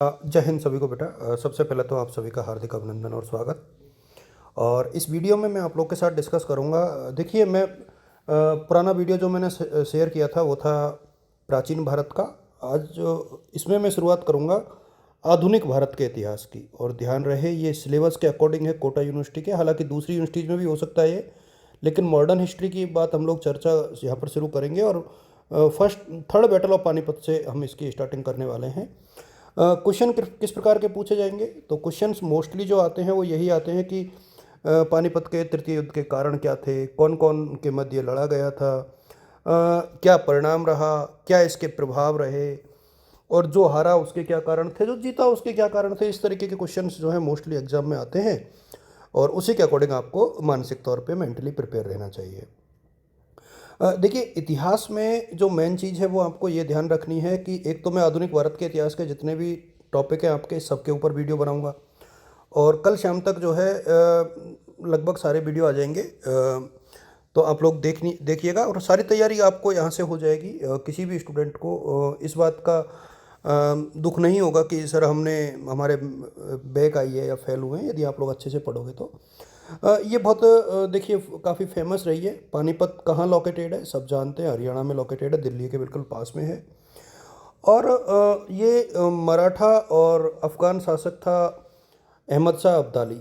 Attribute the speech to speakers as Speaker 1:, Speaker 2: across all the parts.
Speaker 1: जय हिंद सभी को बेटा। सबसे पहले तो आप सभी का हार्दिक अभिनंदन और स्वागत। और इस वीडियो में मैं आप लोग के साथ डिस्कस करूंगा। देखिए, मैं पुराना वीडियो जो मैंने शेयर किया था वो था प्राचीन भारत का। आज जो इसमें मैं शुरुआत करूंगा आधुनिक भारत के इतिहास की। और ध्यान रहे, ये सिलेबस के अकॉर्डिंग है कोटा यूनिवर्सिटी के, हालांकि दूसरी यूनिवर्सिटीज़ में भी हो सकता है ये, लेकिन मॉडर्न हिस्ट्री की बात हम लोग चर्चा यहाँ पर शुरू करेंगे। और first third battle of Panipat से हम इसकी स्टार्टिंग करने वाले हैं। क्वेश्चन किस प्रकार के पूछे जाएंगे? तो क्वेश्चंस मोस्टली जो आते हैं वो यही आते हैं कि पानीपत के तृतीय युद्ध के कारण क्या थे, कौन कौन के मध्य लड़ा गया था, क्या परिणाम रहा, क्या इसके प्रभाव रहे, और जो हारा उसके क्या कारण थे, जो जीता उसके क्या कारण थे। इस तरीके के क्वेश्चंस जो है मोस्टली एग्जाम में आते हैं, और उसी के अकॉर्डिंग आपको मानसिक तौर पे मेंटली प्रिपेयर रहना चाहिए। देखिए, इतिहास में जो मेन चीज़ है वो आपको ये ध्यान रखनी है कि एक तो मैं आधुनिक भारत के इतिहास के जितने भी टॉपिक हैं आपके सबके ऊपर वीडियो बनाऊंगा, और कल शाम तक जो है लगभग सारे वीडियो आ जाएंगे। तो आप लोग देखिएगा, और सारी तैयारी आपको यहाँ से हो जाएगी। किसी भी स्टूडेंट को इस बात का दुख नहीं होगा कि सर हमारे बैक आई है या फेल हुए हैं, यदि आप लोग अच्छे से पढ़ोगे तो। ये बहुत देखिए काफ़ी फेमस रही है। पानीपत कहाँ लोकेटेड है सब जानते हैं, हरियाणा में लोकेटेड है, दिल्ली के बिल्कुल पास में है। और ये मराठा और अफ़गान शासक था अहमद शाह अब्दाली,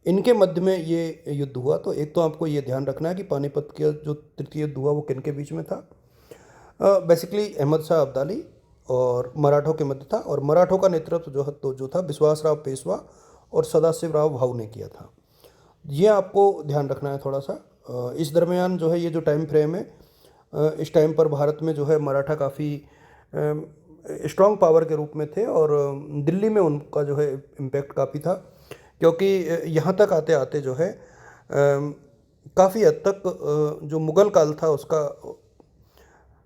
Speaker 1: इनके मध्य में ये युद्ध हुआ। तो एक तो आपको ये ध्यान रखना है कि पानीपत का जो तृतीय युद्ध हुआ वो किन के बीच में था। बेसिकली अहमद शाह अब्दाली और मराठों के मध्य था, और मराठों का नेतृत्व जो था विश्वासराव पेशवा और सदाशिवराव भाऊ ने किया था। ये आपको ध्यान रखना है थोड़ा सा। इस दरमियान जो है ये जो टाइम फ्रेम है, इस टाइम पर भारत में जो है मराठा काफ़ी स्ट्रॉन्ग पावर के रूप में थे, और दिल्ली में उनका जो है इम्पैक्ट काफ़ी था, क्योंकि यहाँ तक आते आते जो है काफ़ी हद तक जो मुग़ल काल था उसका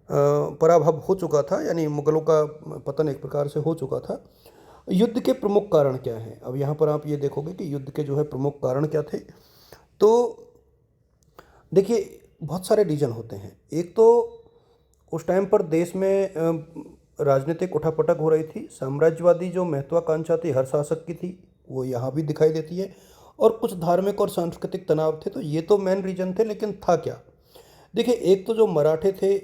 Speaker 1: पराभव हो चुका था, यानी मुग़लों का पतन एक प्रकार से हो चुका था। युद्ध के प्रमुख कारण क्या हैं? अब यहाँ पर आप ये देखोगे कि युद्ध के जो है प्रमुख कारण क्या थे। तो देखिए, बहुत सारे रीजन होते हैं। एक तो उस टाइम पर देश में राजनीतिक उठापटक हो रही थी, साम्राज्यवादी जो महत्वाकांक्षा थी हर शासक की थी वो यहाँ भी दिखाई देती है, और कुछ धार्मिक और सांस्कृतिक तनाव थे। तो ये तो मेन रीजन थे, लेकिन था क्या? देखिए, एक तो जो मराठे थे,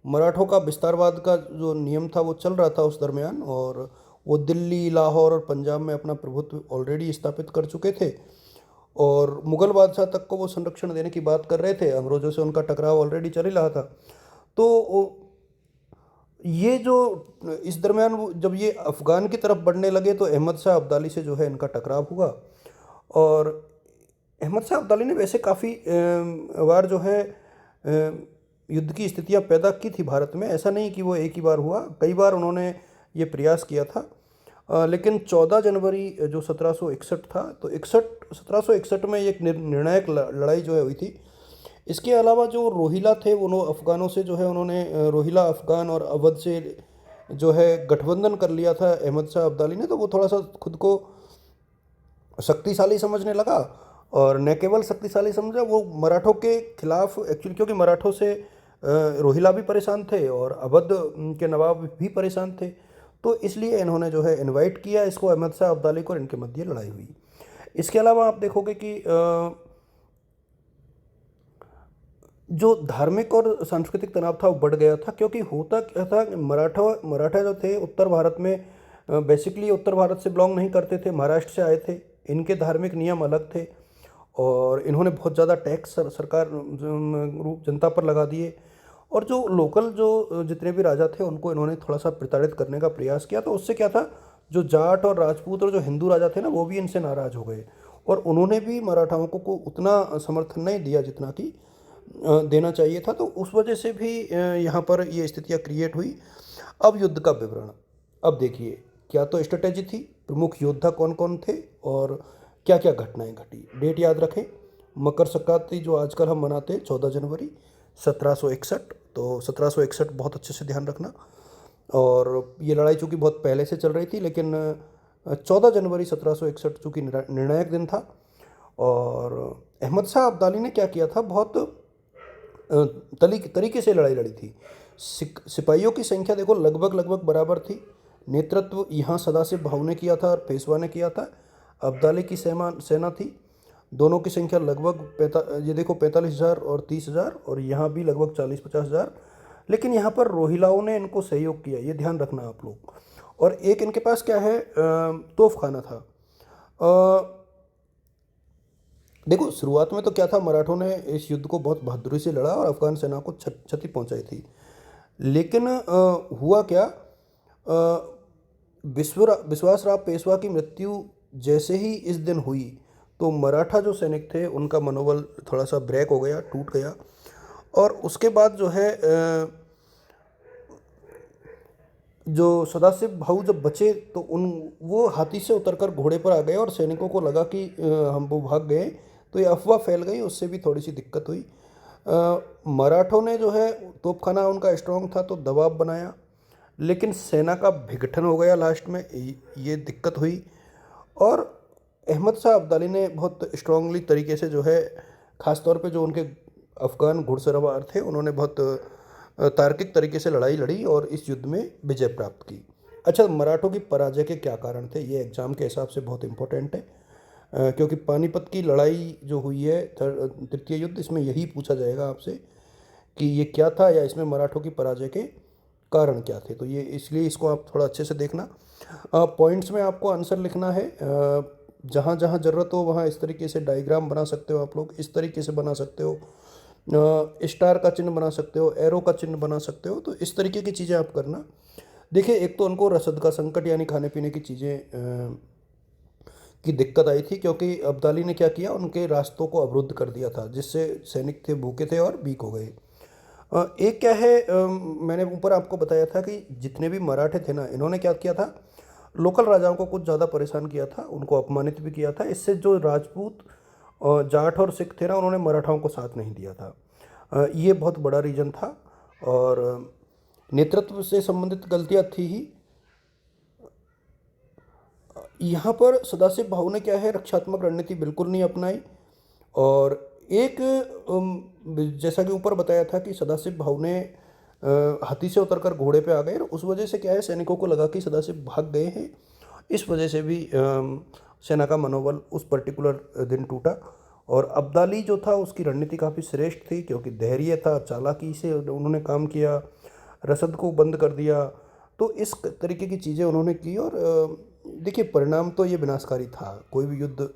Speaker 1: मराठों का विस्तारवाद का जो नियम था वो चल रहा था उस दरमियान, और वो दिल्ली, लाहौर और पंजाब में अपना प्रभुत्व ऑलरेडी स्थापित कर चुके थे, और मुग़ल बादशाह तक को वो संरक्षण देने की बात कर रहे थे। अंग्रेज़ों से उनका टकराव ऑलरेडी चल ही रहा था। तो ये जो इस दरमियान जब ये अफ़गान की तरफ बढ़ने लगे तो अहमद शाह अब्दाली से जो है इनका टकराव हुआ। और अहमद शाह अब्दाली ने वैसे काफ़ी बार जो है युद्ध की स्थितियां पैदा की थी भारत में। ऐसा नहीं कि वो एक ही बार हुआ, कई बार उन्होंने ये प्रयास किया था। लेकिन 14 जनवरी जो 1761 था, तो 1761 में एक निर्णायक लड़ाई जो है हुई थी। इसके अलावा जो रोहिला थे वो अफ़गानों से जो है उन्होंने रोहिला अफ़गान और अवध से जो है गठबंधन कर लिया था अहमद शाह अब्दाली ने। तो वो थोड़ा सा खुद को शक्तिशाली समझने लगा, और न केवल शक्तिशाली समझा, वो मराठों के खिलाफ एक्चुअली, क्योंकि मराठों से रोहिला भी परेशान थे और अवध के नवाब भी परेशान थे। तो इसलिए इन्होंने जो है इनवाइट किया इसको, अहमद शाह अब्दाली को, और इनके मध्य लड़ाई हुई। इसके अलावा आप देखोगे कि जो धार्मिक और सांस्कृतिक तनाव था वो बढ़ गया था, क्योंकि होता क्या था, मराठा जो थे उत्तर भारत में बेसिकली उत्तर भारत से बिलोंग नहीं करते थे, महाराष्ट्र से आए थे। इनके धार्मिक नियम अलग थे, और इन्होंने बहुत ज़्यादा टैक्स सरकार जनता पर लगा दिए, और जो लोकल जो जितने भी राजा थे उनको इन्होंने थोड़ा सा प्रताड़ित करने का प्रयास किया। तो उससे क्या था, जो जाट और राजपूत और जो हिंदू राजा थे ना, वो भी इनसे नाराज़ हो गए, और उन्होंने भी मराठाओं को उतना समर्थन नहीं दिया जितना कि देना चाहिए था। तो उस वजह से भी यहाँ पर ये स्थितियाँ क्रिएट हुई। अब युद्ध का विवरण, अब देखिए, क्या तो स्ट्रेटेजी थी, प्रमुख योद्धा कौन कौन थे, और क्या क्या घटनाएं घटी। डेट याद रखें, मकर संक्रांति जो आजकल हम मनाते हैं 14 जनवरी 1761, तो 1761 बहुत अच्छे से ध्यान रखना। और ये लड़ाई चूँकि बहुत पहले से चल रही थी, लेकिन 14 जनवरी 1761 चूँकि निर्णायक दिन था। और अहमद शाह अब्दाली ने क्या किया था, बहुत तरीके से लड़ाई लड़ी थी। सिपाहियों की संख्या देखो लगभग लगभग बराबर थी, नेतृत्व यहाँ सदाशिव भाऊ ने किया था और पेशवा ने किया था। अब्दाली की सेना थी। दोनों की संख्या लगभग ये देखो 45,000 और 30,000, और यहाँ भी लगभग 40-50,000। लेकिन यहाँ पर रोहिलाओं ने इनको सहयोग किया, ये ध्यान रखना आप लोग। और एक इनके पास क्या है, तोपखाना था। देखो शुरुआत में तो क्या था, मराठों ने इस युद्ध को बहुत बहादुरी से लड़ा और अफगान सेना को क्षति पहुंचाई थी। लेकिन हुआ क्या, विश्वासराव पेशवा की मृत्यु जैसे ही इस दिन हुई तो मराठा जो सैनिक थे उनका मनोबल थोड़ा सा ब्रेक हो गया, टूट गया। और उसके बाद जो है जो सदाशिव भाऊ जब बचे तो वो हाथी से उतरकर घोड़े पर आ गए और सैनिकों को लगा कि हम वो भाग गए, तो ये अफवाह फैल गई, उससे भी थोड़ी सी दिक्कत हुई। मराठों ने जो है तोपखाना उनका स्ट्रांग था तो दबाव बनाया, लेकिन सेना का विघटन हो गया लास्ट में, ये दिक्कत हुई। और अहमद शाह अब्दाली ने बहुत स्ट्रांगली तरीके से जो है, ख़ास तौर पे जो उनके अफ़गान घुड़सवार थे उन्होंने बहुत तार्किक तरीके से लड़ाई लड़ी और इस युद्ध में विजय प्राप्त की। अच्छा, मराठों की पराजय के क्या कारण थे, ये एग्ज़ाम के हिसाब से बहुत इम्पोर्टेंट है, क्योंकि पानीपत की लड़ाई जो हुई है तृतीय युद्ध, इसमें यही पूछा जाएगा आपसे कि ये क्या था या इसमें मराठों की पराजय के कारण क्या थे। तो ये इसलिए इसको आप थोड़ा अच्छे से देखना। पॉइंट्स में आपको आंसर लिखना है, जहाँ जहाँ ज़रूरत हो वहाँ इस तरीके से डायग्राम बना सकते हो आप लोग, इस तरीके से बना सकते हो, स्टार का चिन्ह बना सकते हो, एरो का चिन्ह बना सकते हो। तो इस तरीके की चीज़ें आप करना। देखिए, एक तो उनको रसद का संकट यानी खाने पीने की चीज़ें की दिक्कत आई थी, क्योंकि अब्दाली ने क्या किया, उनके रास्तों को अवरुद्ध कर दिया था, जिससे सैनिक थे भूखे थे और वीक हो गए। एक क्या है, मैंने ऊपर आपको बताया था कि जितने भी मराठे थे ना, इन्होंने क्या किया था, लोकल राजाओं को कुछ ज़्यादा परेशान किया था, उनको अपमानित भी किया था। इससे जो राजपूत जाट और सिख थे ना, उन्होंने मराठाओं को साथ नहीं दिया था। ये बहुत बड़ा रीजन था। और नेतृत्व से संबंधित गलतियाँ थी ही। यहाँ पर सदाशिव भाऊ ने क्या है, रक्षात्मक रणनीति बिल्कुल नहीं अपनाई। और एक जैसा कि ऊपर बताया था कि सदाशिव भाऊ ने हाथी से उतरकर घोड़े पे आ गए, और उस वजह से क्या है, सैनिकों को लगा कि सदाशिव भाग गए हैं। इस वजह से भी सेना का मनोबल उस पर्टिकुलर दिन टूटा। और अब्दाली जो था उसकी रणनीति काफ़ी श्रेष्ठ थी, क्योंकि धैर्य था, चालाकी से उन्होंने काम किया, रसद को बंद कर दिया। तो इस तरीके की चीज़ें उन्होंने की। और देखिए, परिणाम तो ये विनाशकारी था। कोई भी युद्ध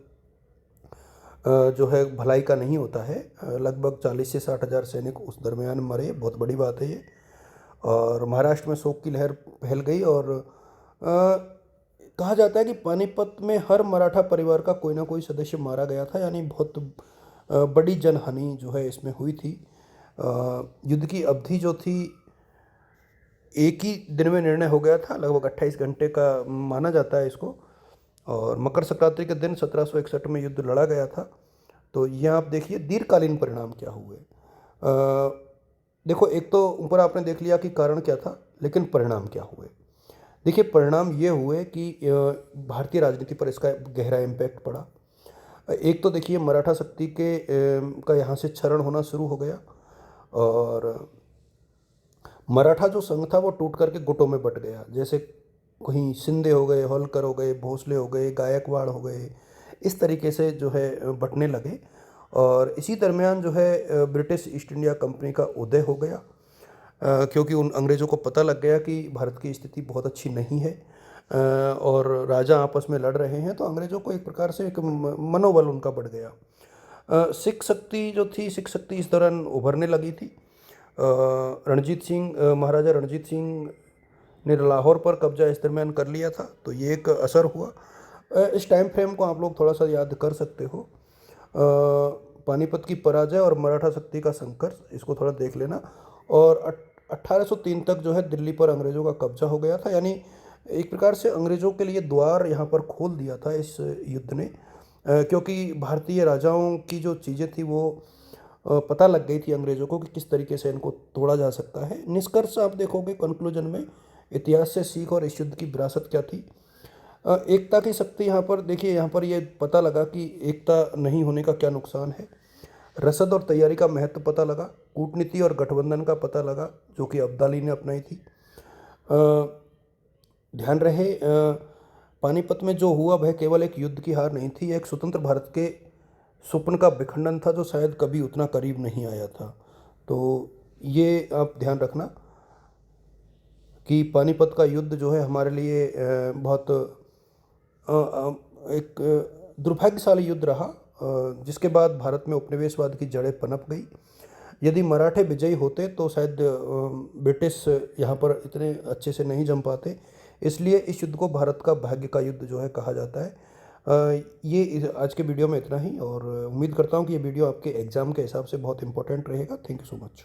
Speaker 1: जो है भलाई का नहीं होता है। लगभग 40 से 60,000 सैनिक उस दरमियान मरे, बहुत बड़ी बात है ये। और महाराष्ट्र में शोक की लहर फैल गई। और कहा जाता है कि पानीपत में हर मराठा परिवार का कोई ना कोई सदस्य मारा गया था, यानी बहुत बड़ी जनहानि जो है इसमें हुई थी। युद्ध की अवधि जो थी एक ही दिन में निर्णय हो गया था, लगभग 28 घंटे का माना जाता है इसको। और मकर संक्रांति के दिन 1761 में युद्ध लड़ा गया था। तो यहाँ आप देखिए दीर्घकालीन परिणाम क्या हुए। देखो, एक तो ऊपर आपने देख लिया कि कारण क्या था, लेकिन परिणाम क्या हुए। देखिए, परिणाम ये हुए कि भारतीय राजनीति पर इसका गहरा इम्पैक्ट पड़ा। एक तो देखिए, मराठा शक्ति का यहाँ से क्षरण होना शुरू हो गया, और मराठा जो संघ था वो टूट करके गुटों में बट गया। जैसे कहीं शिंदे हो गए, होलकर हो गए, भोसले हो गए, गायकवाड़ हो गए, इस तरीके से जो है बटने लगे। और इसी दरमियान जो है ब्रिटिश ईस्ट इंडिया कंपनी का उदय हो गया, क्योंकि उन अंग्रेज़ों को पता लग गया कि भारत की स्थिति बहुत अच्छी नहीं है और राजा आपस में लड़ रहे हैं। तो अंग्रेज़ों को एक प्रकार से एक मनोबल उनका बढ़ गया। सिख शक्ति जो थी, सिख शक्ति इस दौरान उभरने लगी थी। रणजीत सिंह, महाराजा रणजीत सिंह ने लाहौर पर कब्जा इस दरमियान कर लिया था, तो ये एक असर हुआ। इस टाइम फ्रेम को आप लोग थोड़ा सा याद कर सकते हो। पानीपत की पराजय और मराठा शक्ति का संघर्ष, इसको थोड़ा देख लेना। और 1803 तक जो है दिल्ली पर अंग्रेज़ों का कब्जा हो गया था, यानी एक प्रकार से अंग्रेज़ों के लिए द्वार यहाँ पर खोल दिया था इस युद्ध ने, क्योंकि भारतीय राजाओं की जो चीज़ें थी वो पता लग गई थी अंग्रेज़ों को कि किस तरीके से इनको तोड़ा जा सकता है। निष्कर्ष आप देखोगे कंक्लूजन में, इतिहास से सीख और इस युद्ध की विरासत क्या थी। एकता की शक्ति यहाँ पर देखिए, यहाँ पर ये पता लगा कि एकता नहीं होने का क्या नुकसान है। रसद और तैयारी का महत्व पता लगा, कूटनीति और गठबंधन का पता लगा जो कि अब्दाली ने अपनाई थी। ध्यान रहे पानीपत में जो हुआ वह केवल एक युद्ध की हार नहीं थी, एक स्वतंत्र भारत के स्वप्न का विखंडन था जो शायद कभी उतना करीब नहीं आया था। तो ये आप ध्यान रखना कि पानीपत का युद्ध जो है हमारे लिए बहुत एक दुर्भाग्यशाली युद्ध रहा, जिसके बाद भारत में उपनिवेशवाद की जड़ें पनप गई। यदि मराठे विजयी होते तो शायद ब्रिटिश यहाँ पर इतने अच्छे से नहीं जम पाते, इसलिए इस युद्ध को भारत का भाग्य का युद्ध जो है कहा जाता है। ये आज के वीडियो में इतना ही, और उम्मीद करता हूँ कि ये वीडियो आपके एग्ज़ाम के हिसाब से बहुत इंपॉर्टेंट रहेगा। Thank you so much.